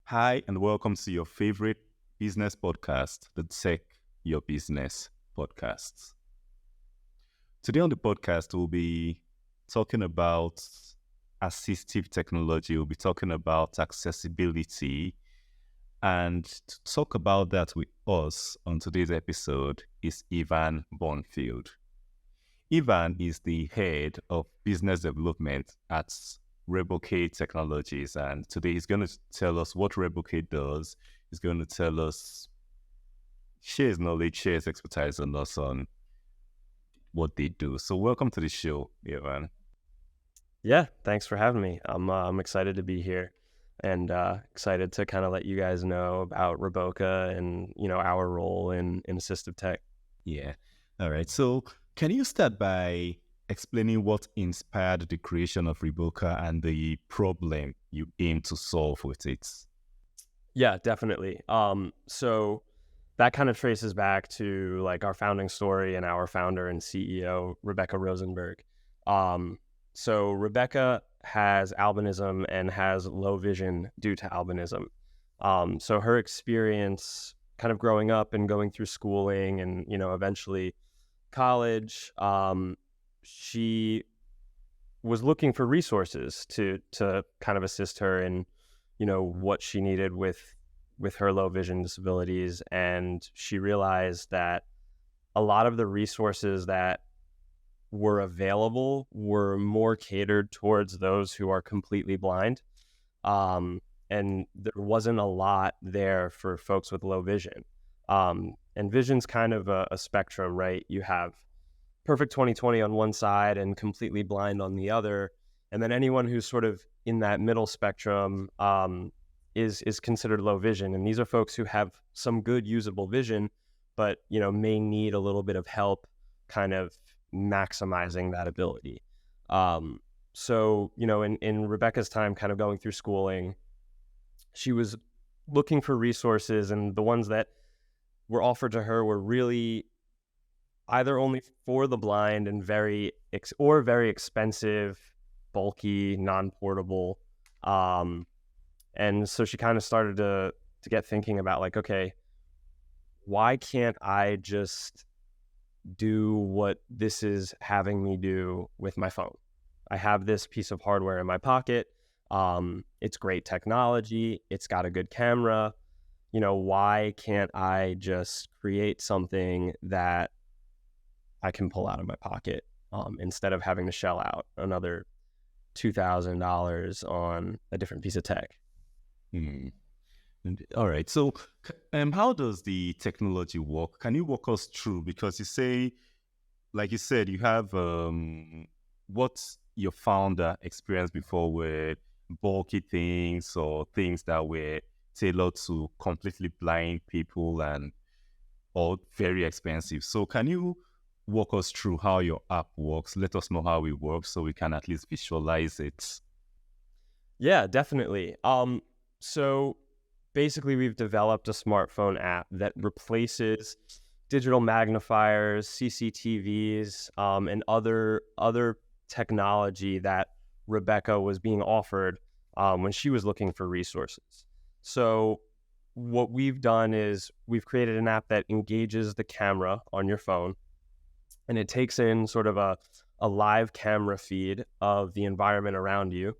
Hi, and welcome to your favorite business podcast, the Tech Your Business podcast. Today on the podcast, we'll be talking about assistive technology. We'll be talking about accessibility. And to talk about that with us on today's episode is Ivan Bonfield. Ivan is the head of business development at Rebocade Technologies, and today he's going to tell us what Rebocade does. He's going to tell us, share his knowledge, share his expertise on us on what they do. So welcome to the show, Ivan. Yeah, thanks for having me. I'm excited to be here and excited to kind of let you guys know about Reboca and, our role in assistive tech. Yeah. All right. So can you start by explaining what inspired the creation of Reboca and the problem you aim to solve with it? Yeah, definitely. So that kind of traces back to like our founding story and our founder and CEO, Rebecca Rosenberg. So Rebecca has albinism and has low vision due to albinism. So her experience kind of growing up and going through schooling and, eventually college, she was looking for resources to kind of assist her in, what she needed with her low vision disabilities. And she realized that a lot of the resources that were available were more catered towards those who are completely blind. And there wasn't a lot there for folks with low vision. And vision's kind of a spectrum, right? You have perfect 20/20 on one side and completely blind on the other. And then anyone who's sort of in that middle spectrum is considered low vision. And these are folks who have some good usable vision, but, may need a little bit of help kind of maximizing that ability. So, in Rebecca's time kind of going through schooling, she was looking for resources, and the ones that were offered to her were really either only for the blind and very expensive, bulky, non-portable. And so she kind of started to get thinking about like, okay, why can't I just do what this is having me do with my phone? I have this piece of hardware in my pocket. It's great technology. It's got a good camera. Why can't I just create something that I can pull out of my pocket instead of having to shell out another $2,000 on a different piece of tech? All right. So how does the technology work? Can you walk us through? Because like you said, you have what your founder experienced before with bulky things or things that were tailored to completely blind people and all very expensive. So can you walk us through how your app works? Let us know how it works so we can at least visualize it. Yeah, definitely. So basically we've developed a smartphone app that replaces digital magnifiers, CCTVs, and other technology that Rebecca was being offered when she was looking for resources. So what we've done is we've created an app that engages the camera on your phone, and it takes in sort of a live camera feed of the environment around you.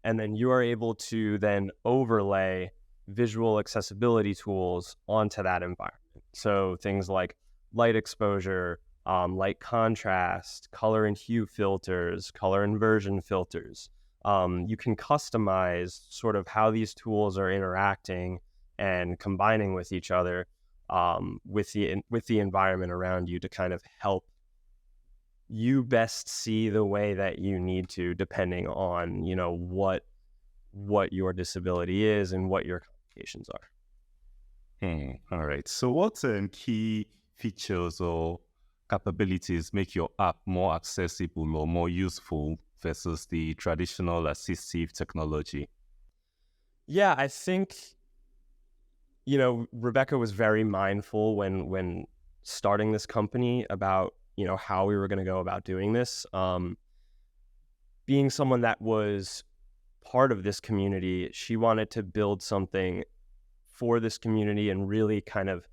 And then you are able to then overlay visual accessibility tools onto that environment. So things like light exposure, light contrast, color and hue filters, color inversion filters. You can customize sort of how these tools are interacting and combining with each other with the environment around you to kind of help you best see the way that you need to, depending on, what your disability is and what your complications are. All right. So what key features or capabilities make your app more accessible or more useful versus the traditional assistive technology? Yeah, I think, Rebecca was very mindful when starting this company about, how we were going to go about doing this. Being someone that was part of this community, she wanted to build something for this community and really kind of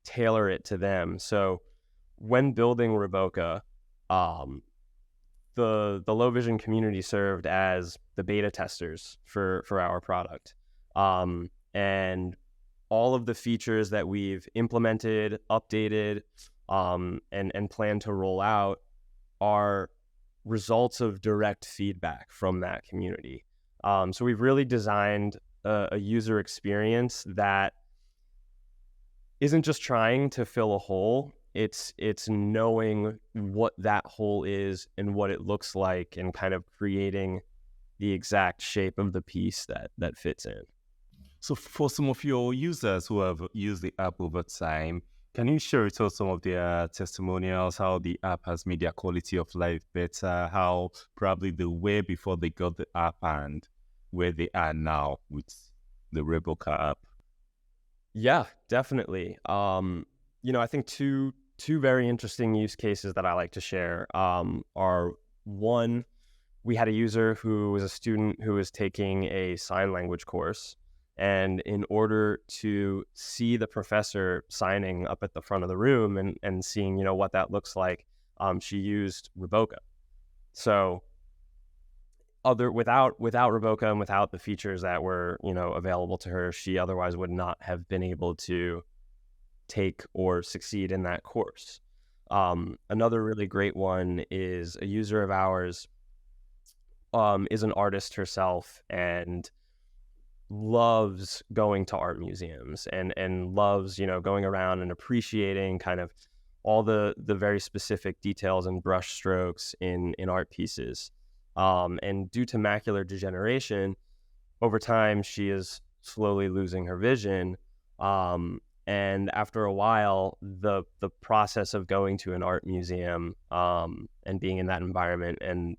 tailor it to them. So when building Reboka, the low vision community served as the beta testers for our product. And all of the features that we've implemented, updated, and plan to roll out are results of direct feedback from that community. So we've really designed a user experience that isn't just trying to fill a hole. It's knowing what that hole is and what it looks like, and kind of creating the exact shape of the piece that fits in. So for some of your users who have used the app over time, can you share with us some of their testimonials, how the app has made their quality of life better, how probably they were before they got the app and where they are now with the Reboka app? Yeah, definitely. I think two very interesting use cases that I like to share are, one, we had a user who was a student who was taking a sign language course. And in order to see the professor signing up at the front of the room and seeing, what that looks like, she used Reboka. So without Reboka and without the features that were, available to her, she otherwise would not have been able to take or succeed in that course. Another really great one is a user of ours is an artist herself and loves going to art museums and loves, going around and appreciating kind of all the very specific details and brush strokes in art pieces. And due to macular degeneration, over time, she is slowly losing her vision. And after a while, the process of going to an art museum and being in that environment and,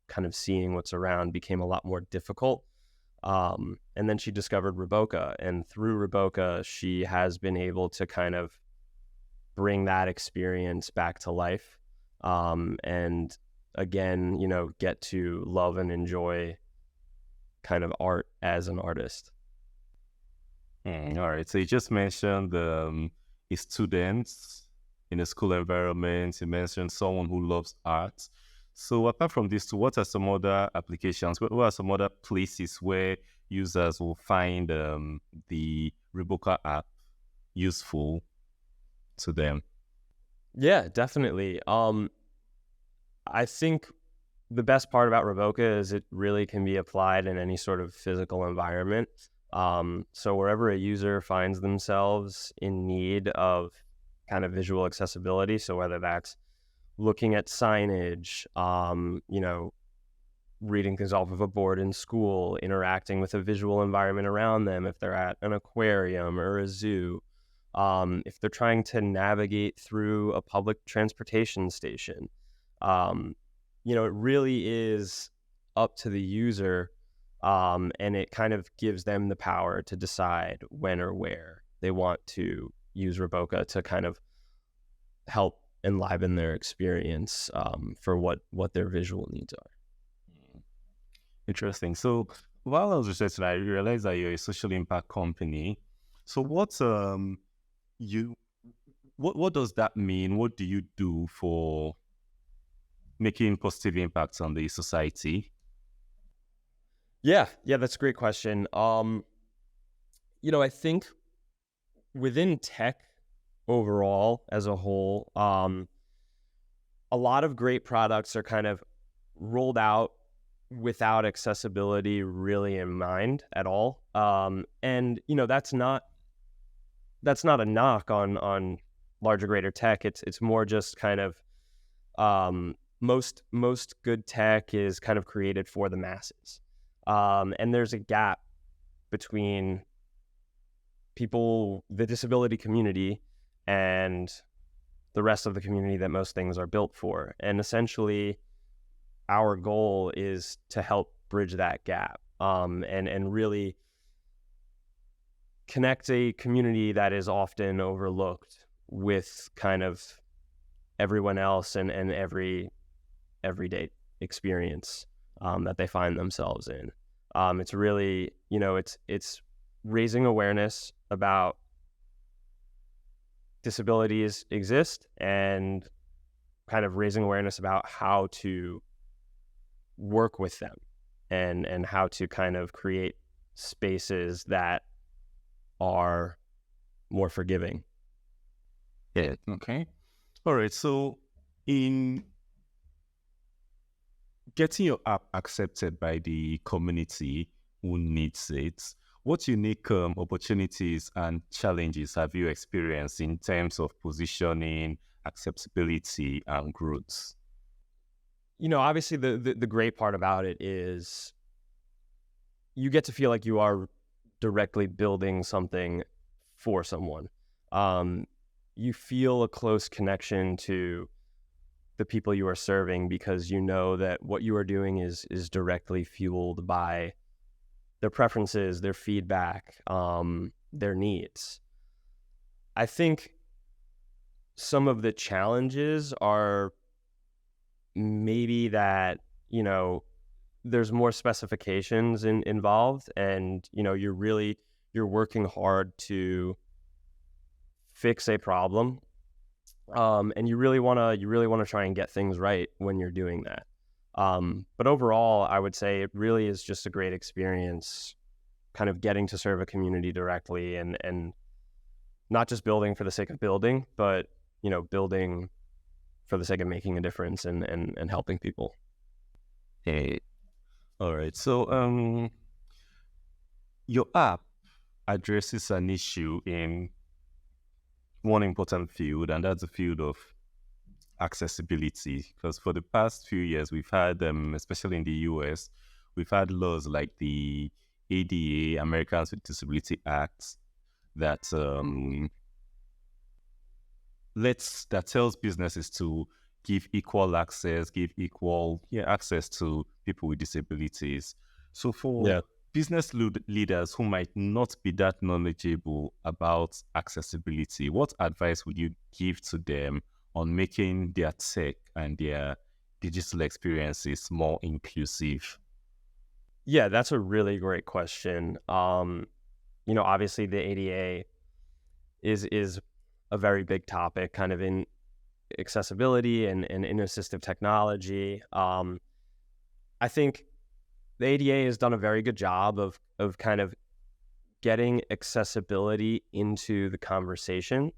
kind of seeing what's around became a lot more difficult. And then she discovered Reboka, and through Reboka, she has been able to kind of bring that experience back to life. And again, get to love and enjoy kind of art as an artist. All right. So you just mentioned students in a school environment. You mentioned someone who loves art. So apart from these two, what are some other applications? What are some other places where users will find the Reboka app useful to them? Yeah, definitely. I think the best part about Reboka is it really can be applied in any sort of physical environment. So wherever a user finds themselves in need of kind of visual accessibility, so whether that's looking at signage, reading things off of a board in school, interacting with a visual environment around them, if they're at an aquarium or a zoo, if they're trying to navigate through a public transportation station, it really is up to the user, and it kind of gives them the power to decide when or where they want to use Reboka to kind of help enliven their experience for what their visual needs are. Interesting. So while I was researching, I realized that you're a social impact company. So what does that mean? What do you do for making positive impacts on the society? Yeah, that's a great question. I think within tech overall as a whole, a lot of great products are kind of rolled out without accessibility really in mind at all. And that's not a knock on larger, greater tech. It's more just kind of most good tech is kind of created for the masses. And there's a gap between people, the disability community, and the rest of the community that most things are built for. And essentially, our goal is to help bridge that gap, and really connect a community that is often overlooked with kind of everyone else and every everyday experience that they find themselves in. It's really, it's raising awareness about disabilities exist and kind of raising awareness about how to work with them and how to kind of create spaces that are more forgiving. Yeah. Okay. All right. So in getting your app accepted by the community who needs it, what unique opportunities and challenges have you experienced in terms of positioning, accessibility, and growth? Obviously the great part about it is you get to feel like you are directly building something for someone. You feel a close connection to the people you are serving because you know that what you are doing is directly fueled by their preferences, their feedback, their needs. I think some of the challenges are maybe that, there's more specifications involved, and, you're working hard to fix a problem. And you really want to try and get things right when you're doing that. But overall, I would say it really is just a great experience kind of getting to serve a community directly and not just building for the sake of building, but, building for the sake of making a difference and helping people. Hey. All right. So your app addresses an issue in one important field, and that's the field of accessibility. Because for the past few years, we've had, especially in the US, we've had laws like the ADA, Americans with Disability Act, that that tells businesses to give equal access, give equal access to people with disabilities. So for business leaders who might not be that knowledgeable about accessibility, what advice would you give to them on making their tech and their digital experiences more inclusive? Yeah, that's a really great question. Obviously the ADA is a very big topic kind of in accessibility and in assistive technology. I think the ADA has done a very good job of kind of getting accessibility into the conversation.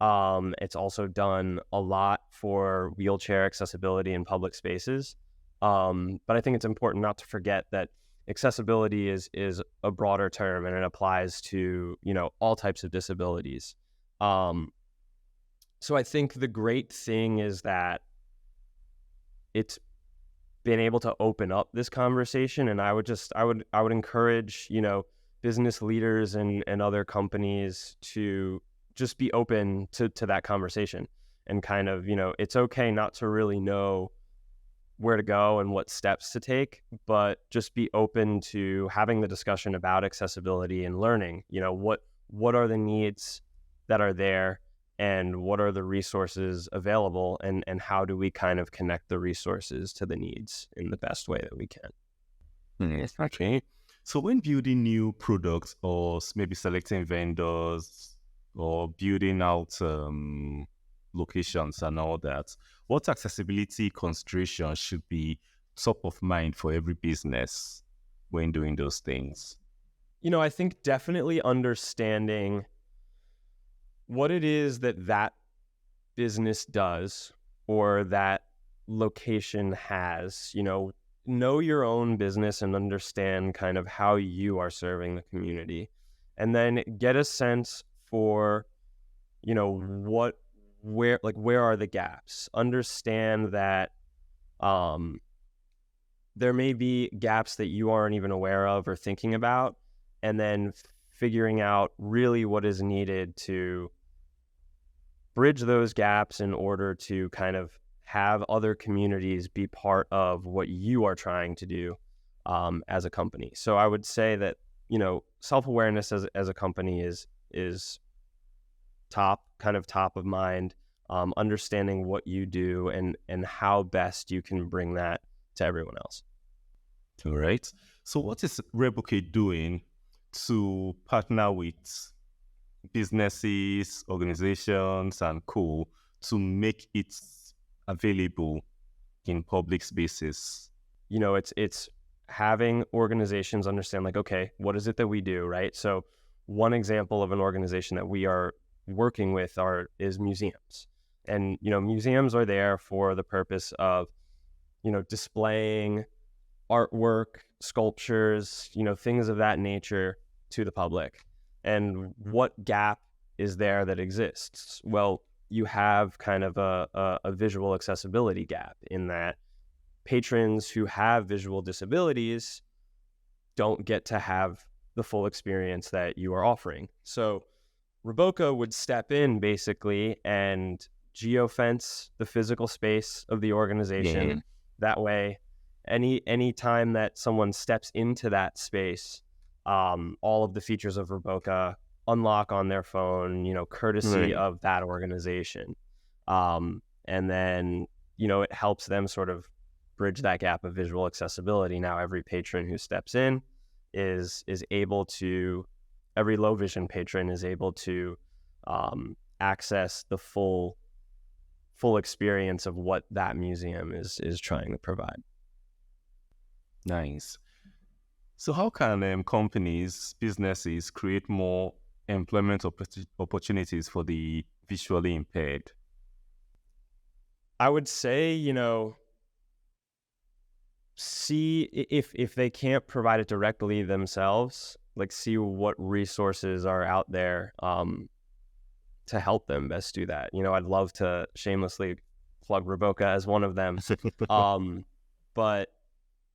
It's also done a lot for wheelchair accessibility in public spaces. But I think it's important not to forget that accessibility is a broader term and it applies to, all types of disabilities. So I think the great thing is that it's been able to open up this conversation, and I would encourage, business leaders and other companies to just be open to that conversation and kind of, it's okay not to really know where to go and what steps to take, but just be open to having the discussion about accessibility and learning, what are the needs that are there and what are the resources available, and how do we kind of connect the resources to the needs in the best way that we can. Yes, okay. So when building new products or maybe selecting vendors or building out locations and all that, what accessibility considerations should be top of mind for every business when doing those things? I think definitely understanding what it is that business does or that location has, know your own business and understand kind of how you are serving the community, and then get a sense for, where are the gaps. Understand that there may be gaps that you aren't even aware of or thinking about, and then figuring out really what is needed to bridge those gaps in order to kind of have other communities be part of what you are trying to do as a company. So I would say that, self-awareness as a company is top of mind, understanding what you do and how best you can bring that to everyone else. All right. So what is Rebuke doing to partner with businesses, organizations, and co to make it available in public spaces? It's having organizations understand, like, okay, what is it that we do, right? So one example of an organization that we are working with is museums. And, museums are there for the purpose of, displaying artwork, sculptures, things of that nature to the public. And what gap is there that exists? Well, you have kind of a visual accessibility gap in that patrons who have visual disabilities don't get to have the full experience that you are offering. So Roboca would step in basically and geofence the physical space of the organization. Yeah. That way, any time that someone steps into that space, all of the features of Roboca unlock on their phone, courtesy Right. of that organization. And then, it helps them sort of bridge that gap of visual accessibility. Now, every patron who steps in is able to, every low vision patron is able to access the full experience of what that museum is trying to provide. Nice. So how can companies, businesses create more employment opportunities for the visually impaired? I would say, see if they can't provide it directly themselves, like see what resources are out there to help them best do that. I'd love to shamelessly plug Roboca as one of them. But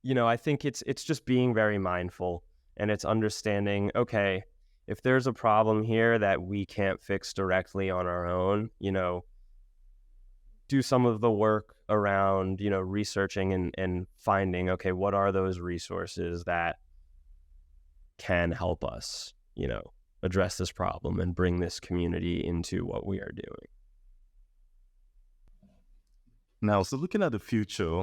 I think it's just being very mindful, and it's understanding, okay, if there's a problem here that we can't fix directly on our own, do some of the work around, researching and finding, okay, what are those resources that can help us, address this problem and bring this community into what we are doing. Now, so looking at the future,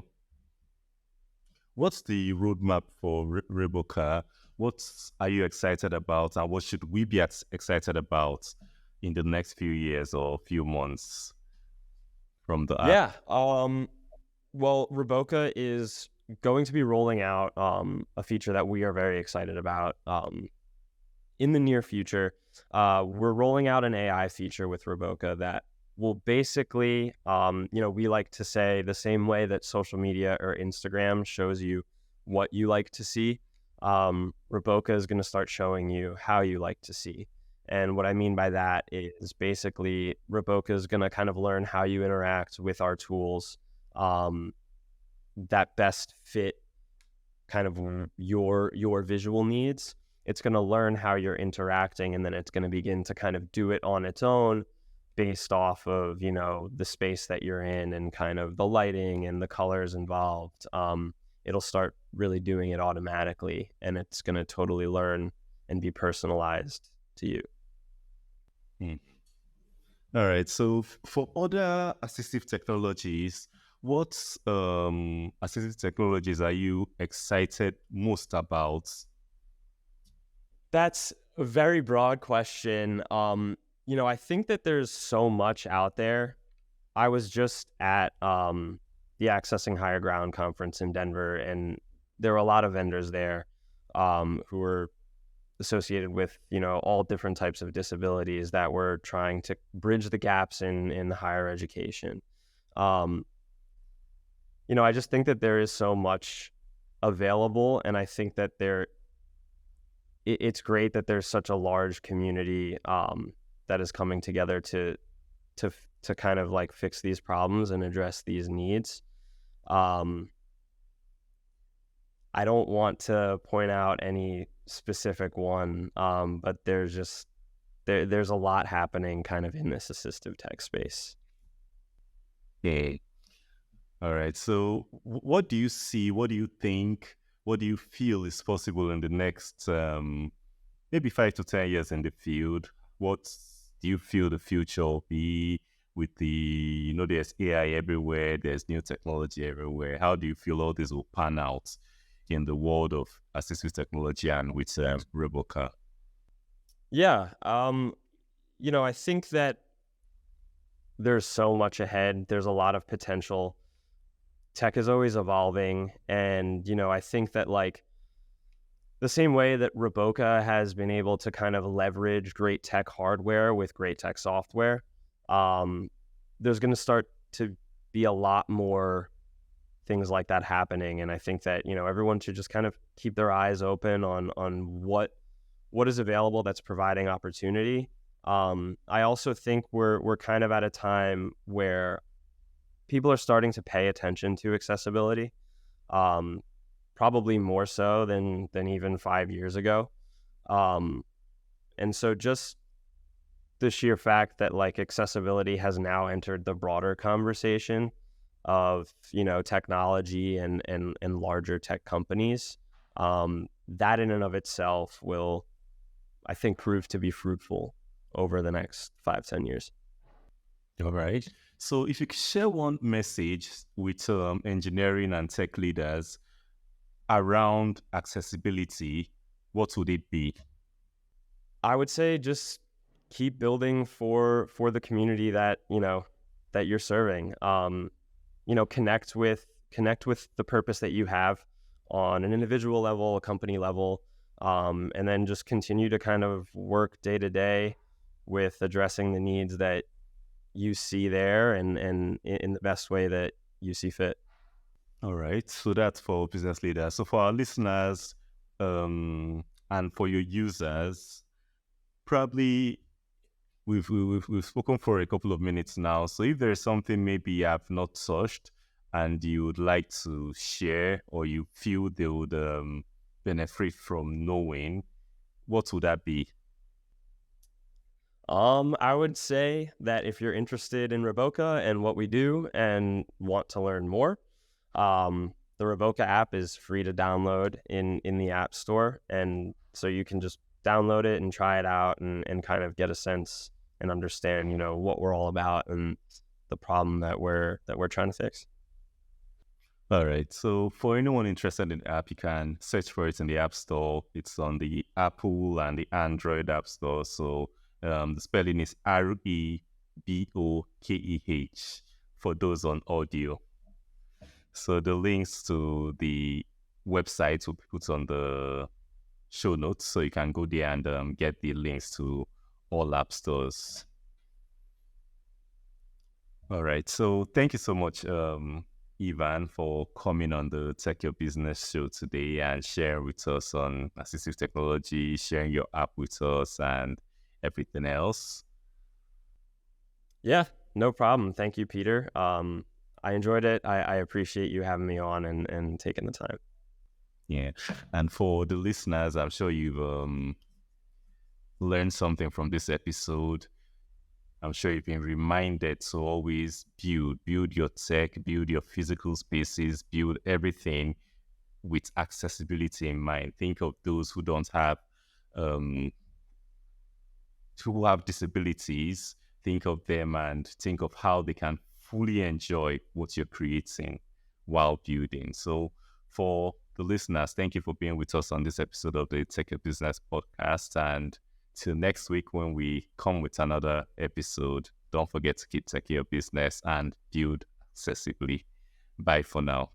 what's the roadmap for Roboca? What are you excited about, and what should we be excited about in the next few years or few months from the app? Yeah. Well, Roboca is going to be rolling out a feature that we are very excited about in the near future. We're rolling out an AI feature with Roboca that will basically, we like to say, the same way that social media or Instagram shows you what you like to see, Roboca is going to start showing you how you like to see. And what I mean by that is basically Roboca is going to kind of learn how you interact with our tools that best fit kind of your visual needs. It's going to learn how you're interacting, and then it's going to begin to kind of do it on its own based off of, the space that you're in and kind of the lighting and the colors involved. It'll start really doing it automatically, and it's going to totally learn and be personalized to you. All right. So for other assistive technologies, what assistive technologies are you excited most about? That's a very broad question. I think that there's so much out there. I was just at the Accessing Higher Ground conference in Denver, and there were a lot of vendors there who were associated with, all different types of disabilities that were trying to bridge the gaps in higher education. I just think that there is so much available, and I think that it's great that there's such a large community that is coming together to kind of like fix these problems and address these needs. I don't want to point out any specific one, but there's a lot happening kind of in this assistive tech space. Yeah. All right. So what do you see? What do you think? What do you feel is possible in the next maybe 5 to 10 years in the field? What do you feel the future will be with the, there's AI everywhere, there's new technology everywhere. How do you feel all this will pan out in the world of assistive technology and with Roboca? Yeah. I think that there's so much ahead. There's a lot of potential. Tech is always evolving. And, I think that like the same way that Roboca has been able to kind of leverage great tech hardware with great tech software, there's going to start to be a lot more things like that happening. And I think that, everyone should just kind of keep their eyes open on what is available that's providing opportunity. I also think we're kind of at a time where people are starting to pay attention to accessibility, probably more so than even 5 years ago. And so just the sheer fact that like accessibility has now entered the broader conversation of technology and larger tech companies, that in and of itself will, I think, prove to be fruitful over the next 5-10 years. All right. So if you could share one message with engineering and tech leaders around accessibility, what would it be? I would say just keep building for the community that that you're serving. Connect with the purpose that you have on an individual level, a company level, and then just continue to kind of work day to day with addressing the needs that you see there and in the best way that you see fit. All right. So that's for business leaders. So for our listeners and for your users, probably we've spoken for a couple of minutes now. So if there's something maybe you have not touched and you would like to share or you feel they would benefit from knowing, what would that be? I would say that if you're interested in Roboca and what we do and want to learn more, the Roboca app is free to download in the App Store. And so you can just download it and try it out and kind of get a sense and understand, what we're all about and the problem that we're trying to fix. All right. So for anyone interested in the app, you can search for it in the App Store. It's on the Apple and the Android App Store. So the spelling is REBOKEH for those on audio. So the links to the website will be put on the show notes, so you can go there and get the links to all app stores. All right. So thank you so much, Ivan, for coming on the Tech Your Business show today and sharing with us on assistive technology, sharing your app with us and everything else. Yeah, no problem. Thank you, Peter. I enjoyed it. I appreciate you having me on and taking the time. Yeah. And for the listeners, I'm sure you've learned something from this episode. I'm sure you've been reminded to always build your tech, build your physical spaces, build everything with accessibility in mind. Think of those who don't have, who have disabilities. Think of them and think of how they can fully enjoy what you're creating while building. So for the listeners, thank you for being with us on this episode of the Tech Your Business podcast. And till next week when we come with another episode, don't forget to keep taking your business and build accessibly. Bye for now.